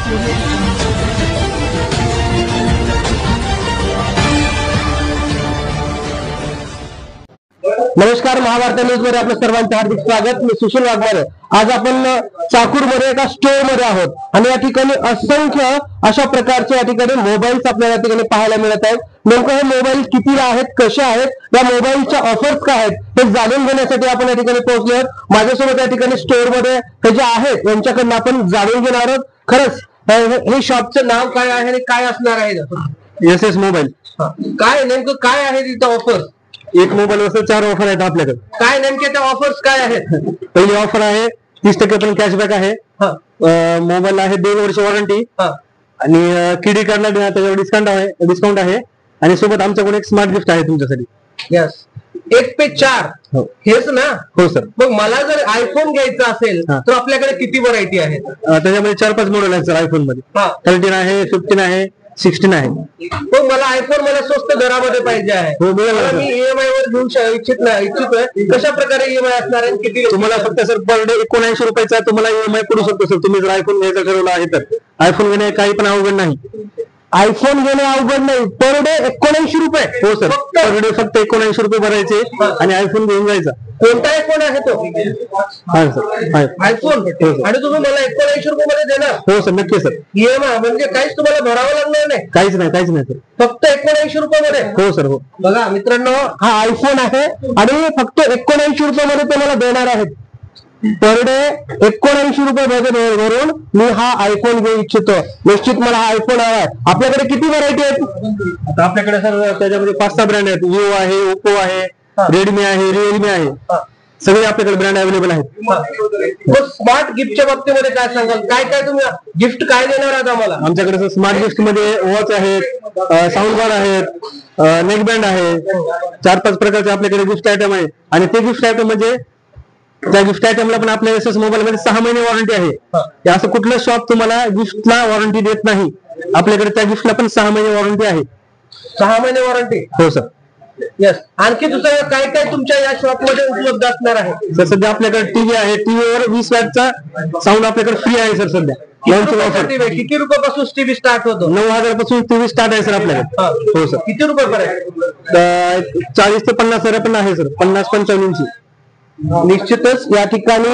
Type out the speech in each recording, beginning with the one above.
नमस्कार, महाभारत न्यूज मध्ये आपलं सर्वांचं हार्दिक स्वागत। मी सुशील वाघमारे। आज आपण चाकूर मध्ये एका स्टोर मध्ये आहोत आणि या ठिकाणी असंख्य अशा प्रकारचे या ठिकाणी मोबाईल्स आपल्याला या ठिकाणी पाहायला मिळत आहेत। नेमकं हे मोबाईल कितीला आहेत, कसे आहेत, या मोबाईलच्या ऑफर्स काय आहेत हे जाणून घेण्यासाठी आपण या ठिकाणी पोहोचलो आहोत। माझ्यासोबत या ठिकाणी स्टोर मध्ये हे जे आहेत यांच्याकडून आपण जाणून घेणार आहोत खरंच हे शॉपचं नाव काय आहे आणि काय असणार आहे। एसएस मोबाईल काय नेमकं काय आहे तिथं ऑफर? एक मोबाईल वर 4 ऑफर आहेत आपल्याकडे। काय नेमके त्या ऑफर्स काय आहेत? पहिली ऑफर आहे 30% पण कॅशबॅक आहे। मोबाईल आहे 2 वर्ष वॉरंटी आणि किडी कार्डला त्याच्यावर डिस्काउंट आहे आणि सोबत आमच्याकडे एक स्मार्ट गिफ्ट आहे तुमच्यासाठी। यस, 1 पे 4 हेच ना? हो सर। मग मला जर आयफोन घ्यायचा असेल तर आपल्याकडे किती व्हरायटी आहेत? त्याच्यामध्ये 4-5 मॉडेल आहेत सर। आयफोन मध्ये 13 आहे, 15 आहे, 16 आहे। मग मला आयफोन स्वस्त दरामध्ये पाहिजे आहे। मी ईएमआय वर घेऊ इच्छितोय। कशा प्रकारे ईएमआय असणार आहे, किती? तुम्हाला फक्त सर पर डे 79 रुपयाचा तुम्हाला ईएमआय पडू शकतो सर। तुम्ही जर आयफोन घ्यायचा ठरवला आहे तर आयफोन घेणे काही पण अवघड नाही। आयफोन घेणे अवघड नाही। पर डे 79 रुपये? हो सर, पर डे फक्त 79 रुपये भरायचे आणि आयफोन घेऊन जायचा। कोणता आयफोन आहे तो? आयफोन। आणि तुम्ही मला 79 रुपये मध्ये देणार? हो सर, नक्की सर। ईएमआय म्हणजे काहीच तुम्हाला भरावं लागणार नाही? काहीच नाही सर, फक्त 79 रुपये मध्ये? हो सर, हो। बघा मित्रांनो, हा आयफोन आहे आणि फक्त 79 रुपये मध्ये तुम्हाला देणार आहेत। पर डे 79 रुपये भरून मी हा आयफोन घेऊ इच्छितो। निश्चित मला हा आयफोन हवा आहे। आपल्याकडे किती व्हरायटी आहेत? आता आपल्याकडे सर त्याच्यामध्ये 5-6 ब्रँड आहेत। विवो आहे, ओप्पो आहे, रेडमी आहे, रिअलमी आहे, सगळे आपल्याकडे ब्रँड अवेलेबल आहेत। स्मार्ट गिफ्टच्या बाबतीमध्ये काय सांगाल? काय काय तुम्ही गिफ्ट काय देणार आहात आम्हाला? आमच्याकडे स्मार्ट गिफ्ट मध्ये वॉच आहेत, साऊंड बार आहेत, नेक बँड आहे, 4-5 प्रकारचे आपल्याकडे गिफ्ट आयटम आहे। आणि ते गिफ्ट आयटम म्हणजे त्या गिफ्ट आयटमला पण आपल्या एसएस मोबाईल मध्ये 6 महिने वॉरंटी आहे। असं कुठलं शॉप तुम्हाला गिफ्टला वॉरंटी देत नाही, आपल्याकडे त्या गिफ्टला पण 6 महिने वॉरंटी आहे। 6 महिने वॉरंटी? हो सर। यस। आणखी दुसरं काय काय तुमच्या या शॉप मध्ये उपलब्ध असणार आहे? सर सध्या आपल्याकडे टीव्ही आहे। टीव्हीवर 20 वॅटचा साऊंड आपल्याकडे फ्री आहे सर सध्या। किती रुपयापासून टीव्ही स्टार्ट होतो? 9,000 पासून टीव्ही स्टार्ट आहे सर आपल्याकडे। हो सर। किती रुपये पर्यंत? 40 ते 50,000 पण आहे सर, 50-55 इंची। निश्चितच या ठिकाणी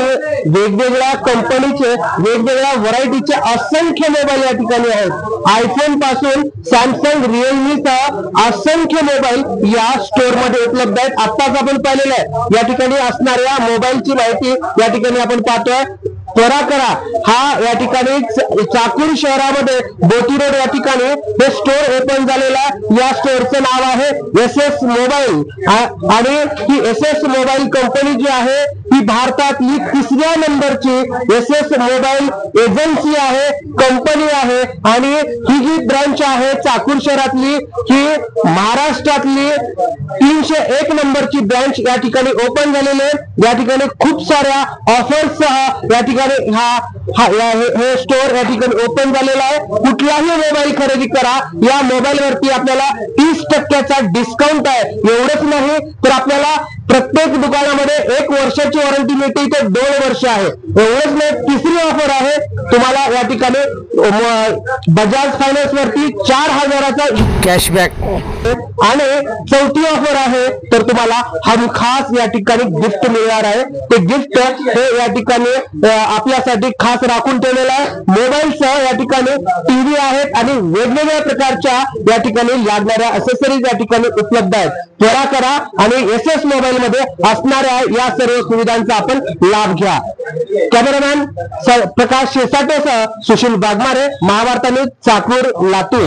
वेगवेगळ्या कंपनीचे वेगवेगळ्या व्हरायटीचे असंख्य मोबाईल या ठिकाणी आहेत। आयफोन पासून सॅमसंग, रिअलमीचा असंख्य मोबाईल या स्टोर मध्ये उपलब्ध आहेत। आताच आपण पाहिलेलं आहे या ठिकाणी असणाऱ्या मोबाईलची माहिती या ठिकाणी आपण पाहतोय। त्वरा करा, हा या ठिकाणी चाकूर शहरामध्ये बोटी रोड या ठिकाणी हे स्टोर ओपन झालेला। या स्टोअरचं नाव आहे एसएस मोबाईल आणि ही एसएस मोबाईल कंपनी जी आहे ही भारतातली 3ऱ्या नंबरची एसएस मोबाईल एजन्सी आहे, कंपनी आहे। आणि ही जी ब्रांच आहे चाकूर शहरातली ही महाराष्ट्रातली 301 नंबरची ब्रांच या ठिकाणी ओपन झालेली आहे। या ठिकाणी खूप साऱ्या ऑफर्स या ठिकाणी हे स्टोर या ठिकाणी ओपन झालेला आहे। कुठलाही मोबाईल खरेदी करा, या मोबाईल वरती आपल्याला 30% डिस्काउंट आहे। एवढंच नाही तर आपल्याला प्रत्येक दुकानामध्ये 1 वर्षाची वॉरंटी मिळते, ते 2 वर्ष आहे। एवढंच नाही, 3री ऑफर आहे तुम्हाला या ठिकाणी बजाज फायनान्स वरती 4,000चा कॅशबॅक आणि 4थी ऑफर आहे तर तुम्हाला हमखास या ठिकाणी गिफ्ट मिळणार आहे। ते गिफ्ट हे या ठिकाणी आपल्यासाठी खास राखून ठेवलेलं आहे। मोबाईलसह या ठिकाणी टीव्ही आहेत आणि वेगवेगळ्या प्रकारच्या या ठिकाणी लागणाऱ्या असेसरीज या ठिकाणी उपलब्ध आहेत। त्वरा करा आणि एसएस मोबाईल मध्ये असणाऱ्या या सर्व सुविधांचा आपण लाभ घ्या। कॅमेरामॅन प्रकाश शेसाटेसह सुशील वाघमारे, महाभारत न्यूज, चाकूर, लातूर।